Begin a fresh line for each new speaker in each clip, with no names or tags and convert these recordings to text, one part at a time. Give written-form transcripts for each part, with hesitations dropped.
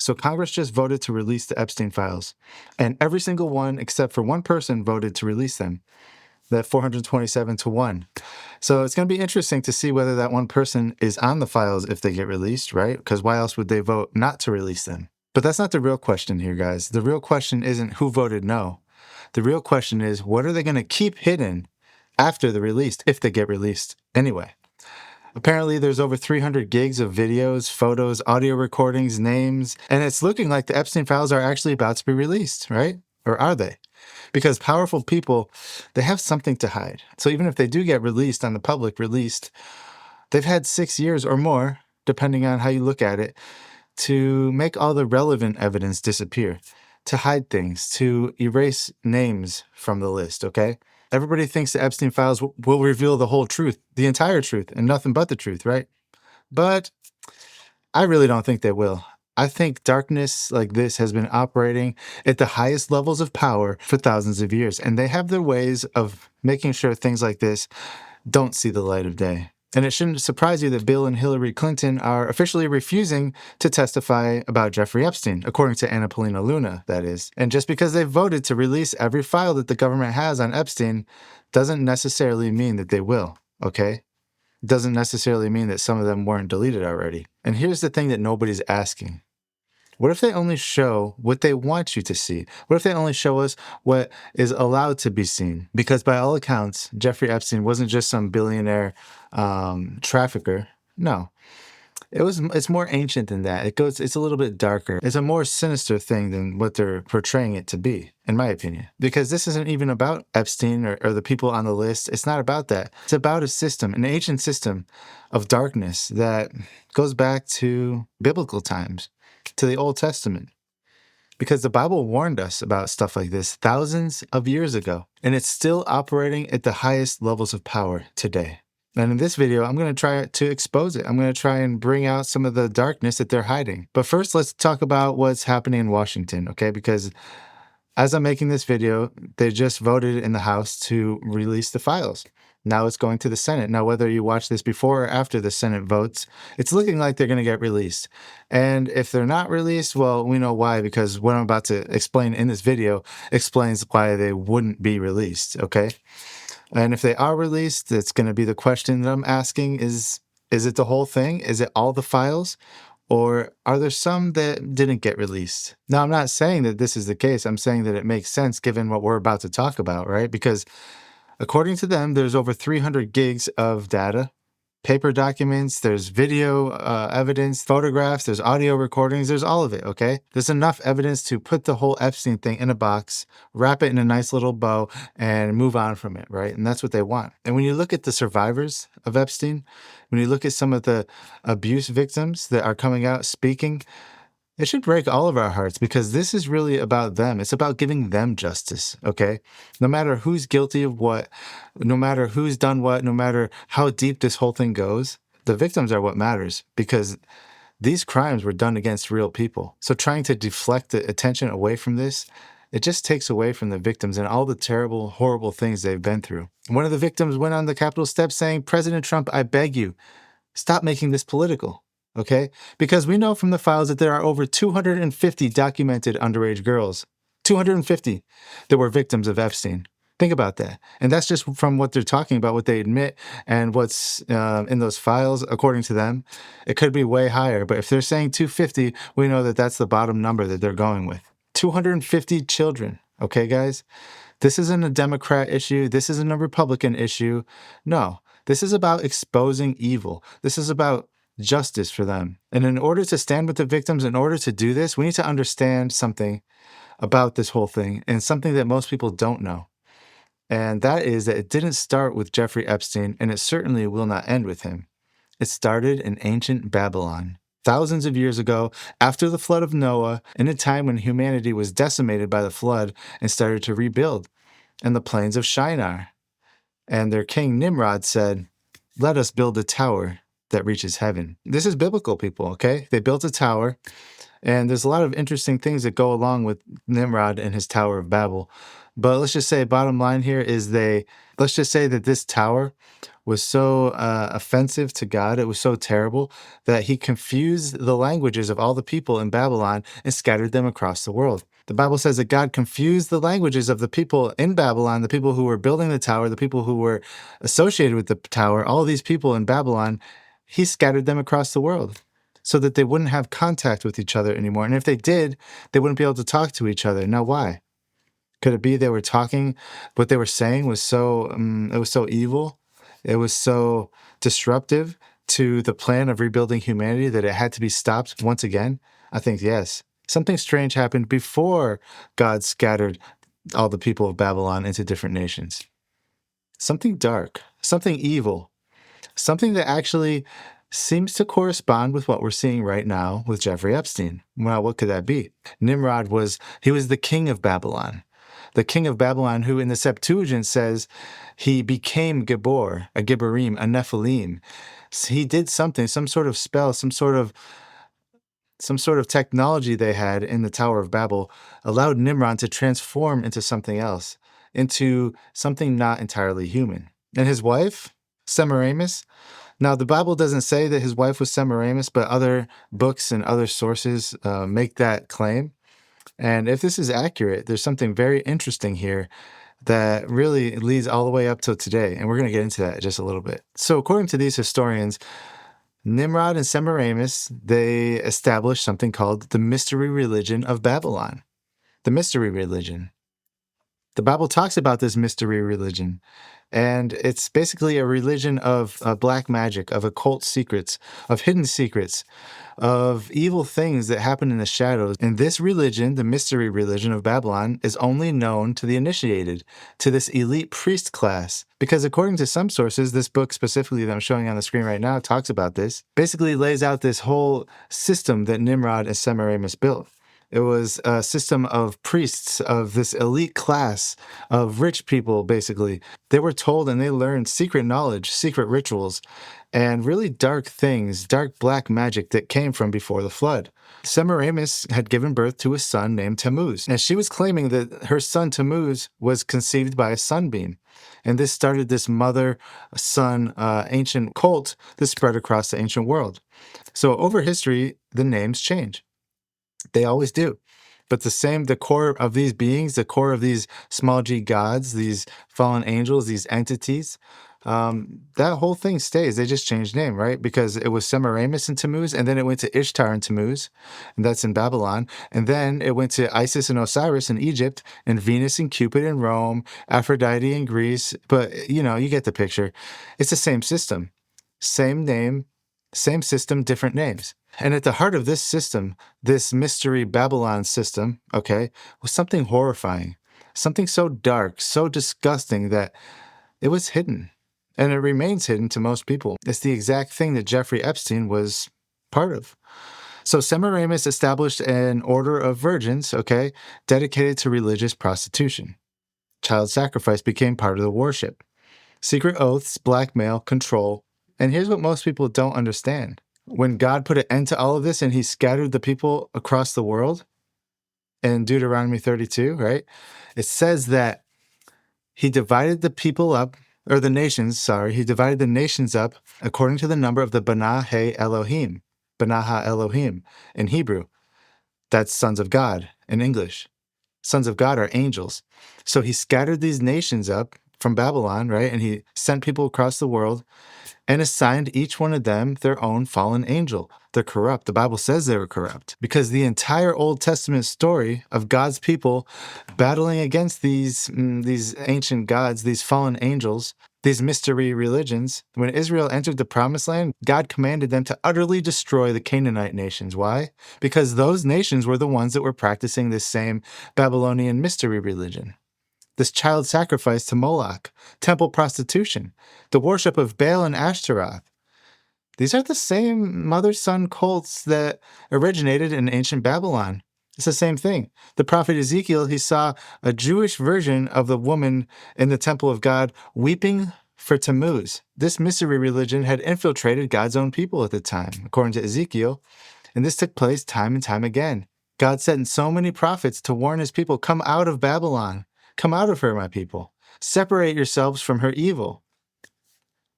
So Congress just voted to release the Epstein files. And every single one, except for one person, voted to release them. That 427 to 1. So it's going to be interesting to see whether that one person is on the files if they get released, right? Because why else would they vote not to release them? But that's not the real question here, guys. The real question isn't who voted no. The real question is, what are they going to keep hidden after the release, if they get released anyway? Apparently, there's over 300 gigs of videos, photos, audio recordings, names, and it's looking like the Epstein files are actually about to be released, right? Or are they? Because powerful people, they have something to hide. So even if they do get released on the public, they've had 6 years or more, depending on how you look at it, to make all the relevant evidence disappear, to hide things, to erase names from the list, okay? Everybody thinks the Epstein files will reveal the whole truth, the entire truth, and nothing but the truth, right? But I really don't think they will. I think darkness like this has been operating at the highest levels of power for thousands of years, and they have their ways of making sure things like this don't see the light of day. And it shouldn't surprise you that Bill and Hillary Clinton are officially refusing to testify about Jeffrey Epstein, according to Anna Paulina Luna, that is. And just because they voted to release every file that the government has on Epstein doesn't necessarily mean that they will, okay? Doesn't necessarily mean that some of them weren't deleted already. And here's the thing that nobody's asking. What if they only show what they want you to see? What if they only show us what is allowed to be seen? Because by all accounts, Jeffrey Epstein wasn't just some billionaire trafficker. No, it's more ancient than that. It's a little bit darker. It's a more sinister thing than what they're portraying it to be, in my opinion. Because this isn't even about Epstein or the people on the list. It's not about that. It's about a system, an ancient system of darkness that goes back to biblical times, to the Old Testament. Because the Bible warned us about stuff like this thousands of years ago, and it's still operating at the highest levels of power today. And in this video, I'm going to try to expose it. I'm going to try and bring out some of the darkness that they're hiding. But first, let's talk about what's happening in Washington, okay? Because as I'm making this video, they just voted in the House to release the files. Now it's going to the Senate. Now, whether you watch this before or after the Senate votes, it's looking like they're going to get released. And if they're not released, well, we know why, because what I'm about to explain in this video explains why they wouldn't be released, okay? And if they are released, it's going to be the question that I'm asking is it the whole thing? Is it all the files? Or are there some that didn't get released? Now, I'm not saying that this is the case. I'm saying that it makes sense given what we're about to talk about, right? Because according to them, there's over 300 gigs of data, paper documents, there's video evidence, photographs, there's audio recordings, there's all of it, okay? There's enough evidence to put the whole Epstein thing in a box, wrap it in a nice little bow, and move on from it, right? And that's what they want. And when you look at the survivors of Epstein, when you look at some of the abuse victims that are coming out speaking, it should break all of our hearts because this is really about them. It's about giving them justice, okay? No matter who's guilty of what, no matter who's done what, no matter how deep this whole thing goes, the victims are what matters because these crimes were done against real people. So trying to deflect the attention away from this, it just takes away from the victims and all the terrible, horrible things they've been through. One of the victims went on the Capitol steps saying, "President Trump, I beg you, stop making this political." Okay? Because we know from the files that there are over 250 documented underage girls, 250 that were victims of Epstein. Think about that. And that's just from what they're talking about, what they admit and what's in those files, according to them. It could be way higher, but if they're saying 250, we know that that's the bottom number that they're going with. 250 children. Okay, guys? This isn't a Democrat issue. This isn't a Republican issue. No, this is about exposing evil. This is about justice for them. And in order to stand with the victims, in order to do this, we need to understand something about this whole thing and something that most people don't know. And that is that it didn't start with Jeffrey Epstein, and it certainly will not end with him. It started in ancient Babylon. Thousands of years ago, after the flood of Noah, in a time when humanity was decimated by the flood and started to rebuild, in the plains of Shinar. And their king Nimrod said, "Let us build a tower that reaches heaven." This is biblical, people, okay? They built a tower, and there's a lot of interesting things that go along with Nimrod and his Tower of Babel. But let's just say, bottom line here is let's just say that this tower was so offensive to God. It was so terrible that he confused the languages of all the people in Babylon and scattered them across the world. The Bible says that God confused the languages of the people in Babylon, the people who were building the tower, the people who were associated with the tower, all these people in Babylon, he scattered them across the world so that they wouldn't have contact with each other anymore. And if they did, they wouldn't be able to talk to each other. Now, why? Could it be they were talking, what they were saying was so, it was so evil, it was so disruptive to the plan of rebuilding humanity that it had to be stopped once again? I think yes. Something strange happened before God scattered all the people of Babylon into different nations. Something dark, something evil, something that actually seems to correspond with what we're seeing right now with Jeffrey Epstein. Well, what could that be? Nimrod was the king of Babylon. The king of Babylon, who in the Septuagint says he became Gibor, a Gibborim, a Nephilim. So he did something, some sort of spell, some sort of technology they had in the Tower of Babel allowed Nimrod to transform into something else, into something not entirely human. And his wife, Semiramis. Now, the Bible doesn't say that his wife was Semiramis, but other books and other sources make that claim. And if this is accurate, there's something very interesting here that really leads all the way up till today. And we're going to get into that in just a little bit. So according to these historians, Nimrod and Semiramis, they established something called the mystery religion of Babylon. The mystery religion. The Bible talks about this mystery religion, and it's basically a religion of black magic, of occult secrets, of hidden secrets, of evil things that happen in the shadows. And this religion, the mystery religion of Babylon, is only known to the initiated, to this elite priest class. Because according to some sources, this book specifically that I'm showing on the screen right now talks about this, basically lays out this whole system that Nimrod and Semiramis built. It was a system of priests, of this elite class of rich people, basically. They were told and they learned secret knowledge, secret rituals, and really dark things, dark black magic that came from before the flood. Semiramis had given birth to a son named Tammuz, and she was claiming that her son Tammuz was conceived by a sunbeam. And this started this mother-son ancient cult that spread across the ancient world. So over history, the names change. They always do. But the core of these beings, the core of these small g gods, these fallen angels, these entities, that whole thing stays. They just changed name, right? Because it was Semiramis and Tammuz, and then it went to Ishtar and Tammuz, and that's in Babylon. And then it went to Isis and Osiris in Egypt, and Venus and Cupid in Rome, Aphrodite in Greece. But, you get the picture. It's the same system. Same name, same system, different names. And at the heart of this system, this mystery Babylon system, okay, was something horrifying, something so dark, so disgusting that it was hidden. And it remains hidden to most people. It's the exact thing that Jeffrey Epstein was part of. So Semiramis established an order of virgins, okay, dedicated to religious prostitution. Child sacrifice became part of the worship. Secret oaths, blackmail, control. And here's what most people don't understand. When God put an end to all of this and he scattered the people across the world in Deuteronomy 32, right? It says that he divided the people up, or the nations, sorry, he divided the nations up according to the number of the B'nai Elohim, B'nai Elohim in Hebrew. That's sons of God in English. Sons of God are angels. So he scattered these nations up from Babylon, right? And he sent people across the world and assigned each one of them their own fallen angel. They're corrupt. The Bible says they were corrupt because the entire Old Testament story of God's people battling against these ancient gods, these fallen angels, these mystery religions. When Israel entered the Promised Land, God commanded them to utterly destroy the Canaanite nations. Why? Because those nations were the ones that were practicing this same Babylonian mystery religion. This child sacrifice to Moloch, temple prostitution, the worship of Baal and Ashtaroth. These are the same mother-son cults that originated in ancient Babylon. It's the same thing. The prophet Ezekiel, he saw a Jewish version of the woman in the temple of God weeping for Tammuz. This mystery religion had infiltrated God's own people at the time, according to Ezekiel, and this took place time and time again. God sent so many prophets to warn his people, come out of Babylon. Come out of her, my people. Separate yourselves from her evil.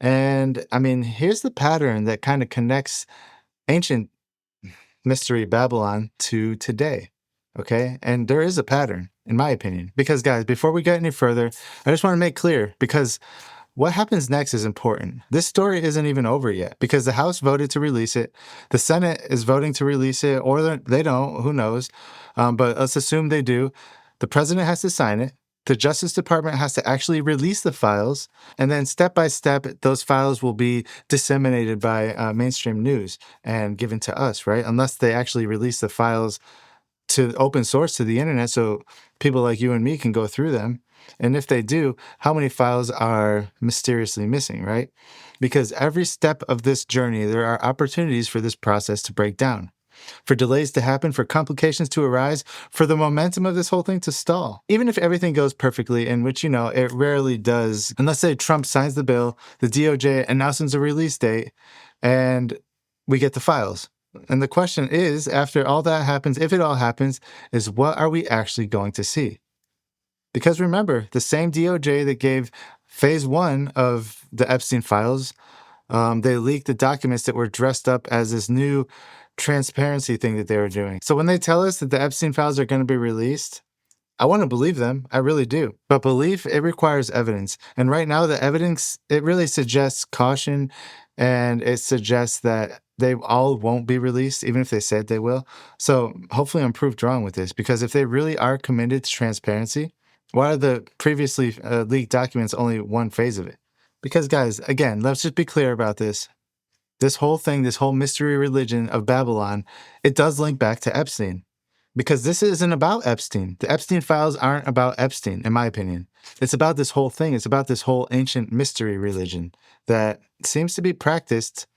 And I mean, here's the pattern that kind of connects ancient mystery Babylon to today. Okay. And there is a pattern, in my opinion. Because, guys, before we get any further, I just want to make clear because what happens next is important. This story isn't even over yet because the House voted to release it. The Senate is voting to release it, or they don't. Who knows? But let's assume they do. The president has to sign it. The Justice Department has to actually release the files. And then step by step, those files will be disseminated by mainstream news and given to us, right? Unless they actually release the files to open source to the internet so people like you and me can go through them. And if they do, how many files are mysteriously missing, right? Because every step of this journey, there are opportunities for this process to break down, for delays to happen, for complications to arise, for the momentum of this whole thing to stall. Even if everything goes perfectly, in which, it rarely does, unless, say, Trump signs the bill, the DOJ announces a release date, and we get the files. And the question is, after all that happens, if it all happens, is what are we actually going to see? Because remember, the same DOJ that gave phase 1 of the Epstein files, they leaked the documents that were dressed up as this new transparency thing that they were doing. So when they tell us that the Epstein files are going to be released, I want to believe them. I really do. But belief, it requires evidence. And right now, the evidence, it really suggests caution, and it suggests that they all won't be released, even if they said they will. So hopefully I'm proved wrong with this, because if they really are committed to transparency, why are the previously leaked documents only one phase of it? Because, guys, again, let's just be clear about this. This whole thing, this whole mystery religion of Babylon, it does link back to Epstein. Because this isn't about Epstein. The Epstein files aren't about Epstein, in my opinion. It's about this whole thing. It's about this whole ancient mystery religion that seems to be practiced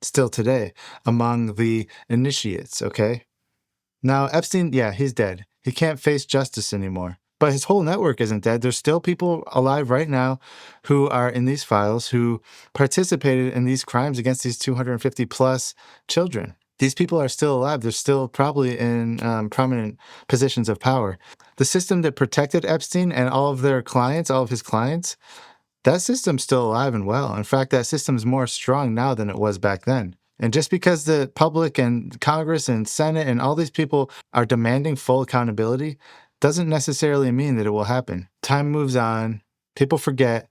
still today among the initiates, okay? Now, Epstein, yeah, he's dead. He can't face justice anymore. But his whole network isn't dead. There's still people alive right now who are in these files who participated in these crimes against these 250 plus children. These people are still alive. They're still probably in prominent positions of power. The system that protected Epstein and all of their clients, all of his clients, that system's still alive and well. In fact, that system's more strong now than it was back then. And just because the public and Congress and Senate and all these people are demanding full accountability doesn't necessarily mean that it will happen. Time moves on, people forget,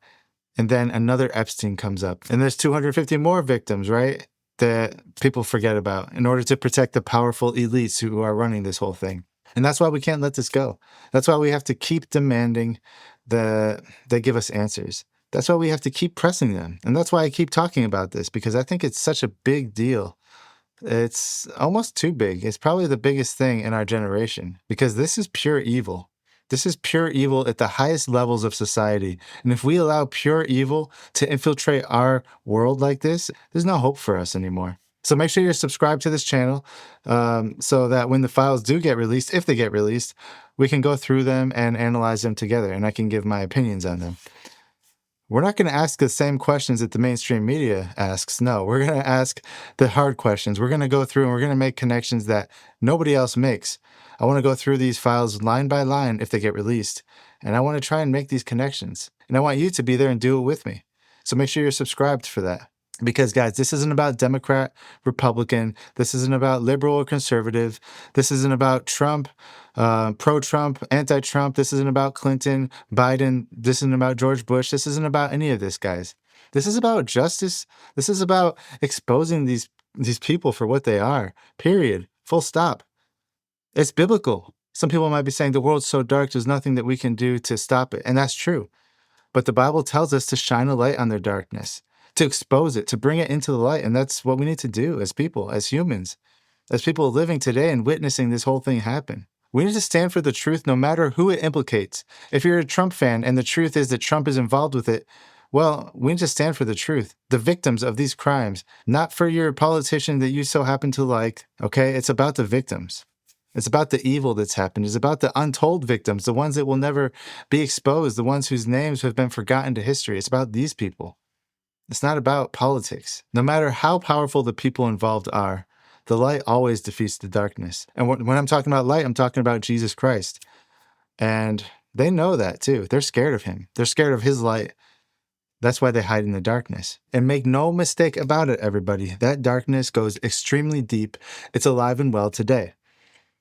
and then another Epstein comes up. And there's 250 more victims, right? That people forget about in order to protect the powerful elites who are running this whole thing. And that's why we can't let this go. That's why we have to keep demanding that they give us answers. That's why we have to keep pressing them. And that's why I keep talking about this, because I think it's such a big deal. It's almost too big. It's probably the biggest thing in our generation, because this is pure evil. This is pure evil at the highest levels of society. And if we allow pure evil to infiltrate our world like this, there's no hope for us anymore. So make sure you're subscribed to this channel so that when the files do get released, if they get released, we can go through them and analyze them together, and I can give my opinions on them. We're not going to ask the same questions that the mainstream media asks. No, we're going to ask the hard questions. We're going to go through and we're going to make connections that nobody else makes. I want to go through these files line by line if they get released. And I want to try and make these connections. And I want you to be there and do it with me. So make sure you're subscribed for that. Because, guys, this isn't about Democrat, Republican. This isn't about liberal or conservative. This isn't about Trump, pro-Trump, anti-Trump. This isn't about Clinton, Biden. This isn't about George Bush. This isn't about any of this, guys. This is about justice. This is about exposing these people for what they are, period. Full stop. It's biblical. Some people might be saying the world's so dark, there's nothing that we can do to stop it. And that's true. But the Bible tells us to shine a light on their darkness, to expose it, to bring it into the light. And that's what we need to do as people, as humans, as people living today and witnessing this whole thing happen. We need to stand for the truth no matter who it implicates. If you're a Trump fan and the truth is that Trump is involved with it, well, we need to stand for the truth, the victims of these crimes, not for your politician that you so happen to like, okay? It's about the victims. It's about the evil that's happened. It's about the untold victims, the ones that will never be exposed, the ones whose names have been forgotten to history. It's about these people. It's not about politics. No matter how powerful the people involved are, the light always defeats the darkness. And when I'm talking about light, I'm talking about Jesus Christ. And they know that too. They're scared of him. They're scared of his light. That's why they hide in the darkness. And make no mistake about it, everybody, that darkness goes extremely deep. It's alive and well today.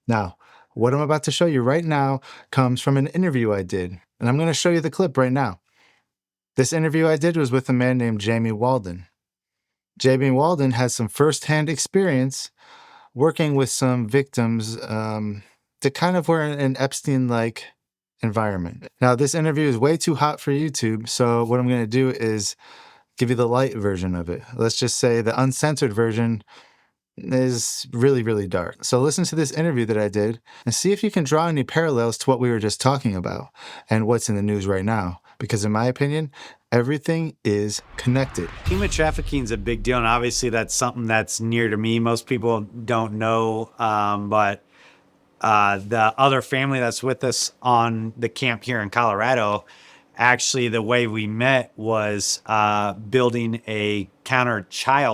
Now, what I'm about to show you right now comes from an interview I did, and I'm going to show you the clip right now. This interview I did was with a man named Jamie Walden. Jamie Walden has some firsthand experience working with some victims that kind of were in an Epstein-like environment. Now, this interview is way too hot for YouTube, so what I'm going to do is give you the light version of it. Let's just say the uncensored version is really, really dark. So listen to this interview that I did and see if you can draw any parallels to what we were just talking about and what's in the news right now. Because in my opinion, everything is connected.
Human trafficking is a big deal, and obviously that's something that's near to me. Most people don't know, but the other family that's with us on the camp here in Colorado, actually the way we met was building a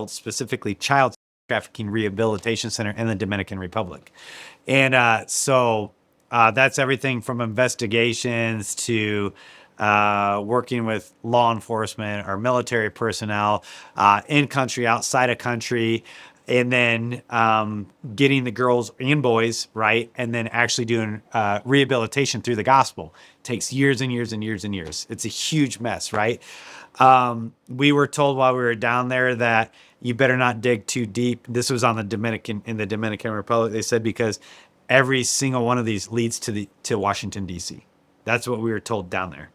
specifically child trafficking rehabilitation center in the Dominican Republic. And so that's everything from investigations to working with law enforcement or military personnel in country, outside of country, and then getting the girls and boys right, and then actually doing rehabilitation through the gospel. It takes years and years and years and years. It's a huge mess, right? We were told while we were down there that you better not dig too deep. This was in the Dominican Republic. They said because every single one of these leads to Washington, D.C. That's what we were told down there.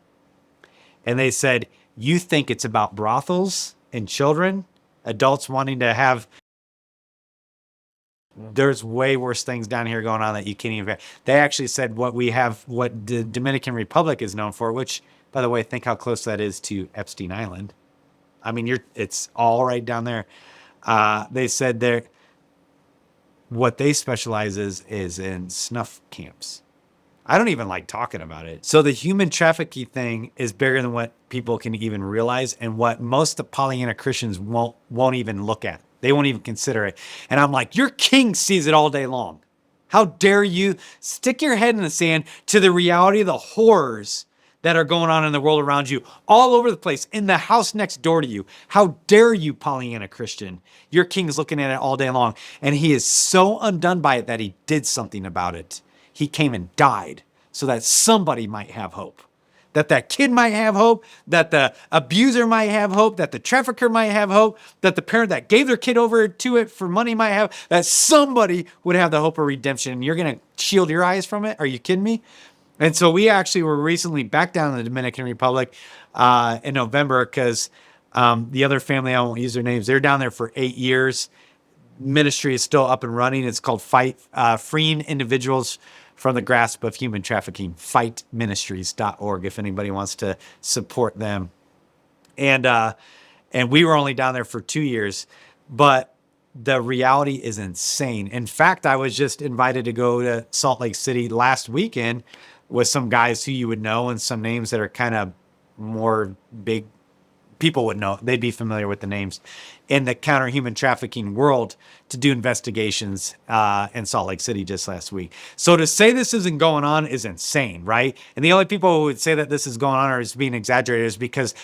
And they said, you think it's about brothels and children, adults wanting to have. There's way worse things down here going on that you can't even. They actually said what the Dominican Republic is known for, which, by the way, think how close that is to Epstein Island. I mean, it's all right down there. They said what they specialize is in snuff camps. I don't even like talking about it. So the human trafficking thing is bigger than what people can even realize, and what most of Pollyanna Christians won't even look at. They won't even consider it. And I'm like, your king sees it all day long. How dare you stick your head in the sand to the reality of the horrors that are going on in the world around you, all over the place, in the house next door to you. How dare you, Pollyanna Christian? Your king is looking at it all day long, and he is so undone by it that he did something about it. He came and died so that somebody might have hope. That kid might have hope, that the abuser might have hope, that the trafficker might have hope, that the parent that gave their kid over to it for money might have, that somebody would have the hope of redemption. And you're going to shield your eyes from it? Are you kidding me? And so we actually were recently back down in the Dominican Republic in November because the other family, I won't use their names, they're down there for 8 years. Ministry is still up and running. It's called Freeing Individuals from the Grasp of Human Trafficking, fightministries.org, if anybody wants to support them. And we were only down there for 2 years, but the reality is insane. In fact, I was just invited to go to Salt Lake City last weekend with some guys who you would know and some names that are kind of more big. People would know. They'd be familiar with the names in the counter-human trafficking world to do investigations in Salt Lake City just last week. So to say this isn't going on is insane, right? And the only people who would say that this is going on or is being exaggerated is because.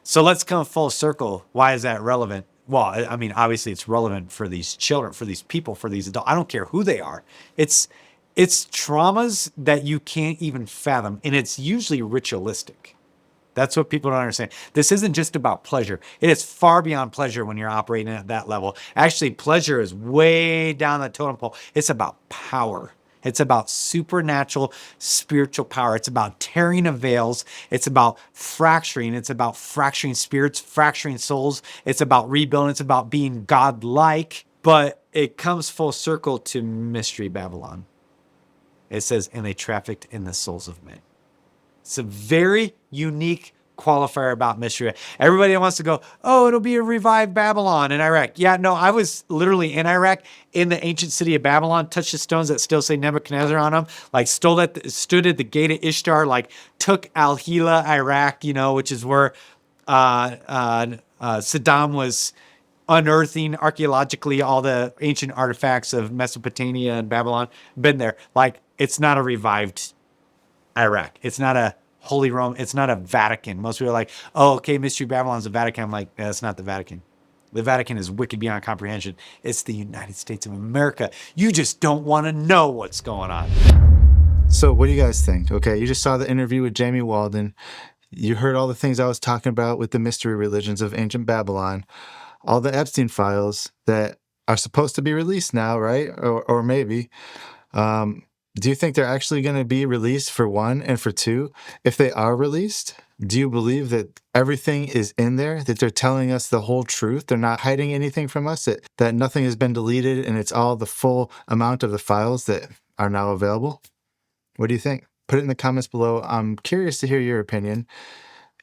So let's come full circle. Why is that relevant? Well, I mean, obviously it's relevant for these children, for these people, for these adults. I don't care who they are. It's traumas that you can't even fathom, and it's usually ritualistic. That's what people don't understand. This isn't just about pleasure. It is far beyond pleasure when you're operating at that level. Actually, pleasure is way down the totem pole. It's about power. It's about supernatural spiritual power. It's about tearing of veils. It's about fracturing. It's about fracturing spirits, fracturing souls. It's about rebuilding. It's about being God-like. But it comes full circle to Mystery Babylon. It says, and they trafficked in the souls of men. It's a very unique qualifier about mystery. Everybody wants to go, oh, it'll be a revived Babylon in Iraq. Yeah, no, I was literally in Iraq in the ancient city of Babylon, touched the stones that still say Nebuchadnezzar on them, like stood at the gate of Ishtar, like took Al-Hila, Iraq, which is where Saddam was unearthing archaeologically all the ancient artifacts of Mesopotamia and Babylon. Been there. Like, it's not a revived Iraq. It's not a Holy Rome. It's not a Vatican. Most people are like, oh, okay, Mystery Babylon's the Vatican. I'm like, that's not the Vatican. The Vatican is wicked beyond comprehension. It's the United States of America. You just don't want to know what's going on.
So what do you guys think? Okay, you just saw the interview with Jamie Walden. You heard all the things I was talking about with the mystery religions of ancient Babylon, all the Epstein files that are supposed to be released now, right? Or maybe. Do you think they're actually going to be released for one and for two? If they are released, do you believe that everything is in there, that they're telling us the whole truth? They're not hiding anything from us, that nothing has been deleted and it's all the full amount of the files that are now available? What do you think? Put it in the comments below. I'm curious to hear your opinion.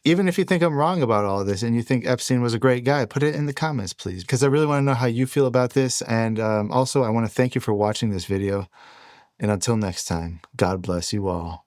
Even if you think I'm wrong about all of this and you think Epstein was a great guy, put it in the comments, please, because I really want to know how you feel about this. And also, I want to thank you for watching this video. And until next time, God bless you all.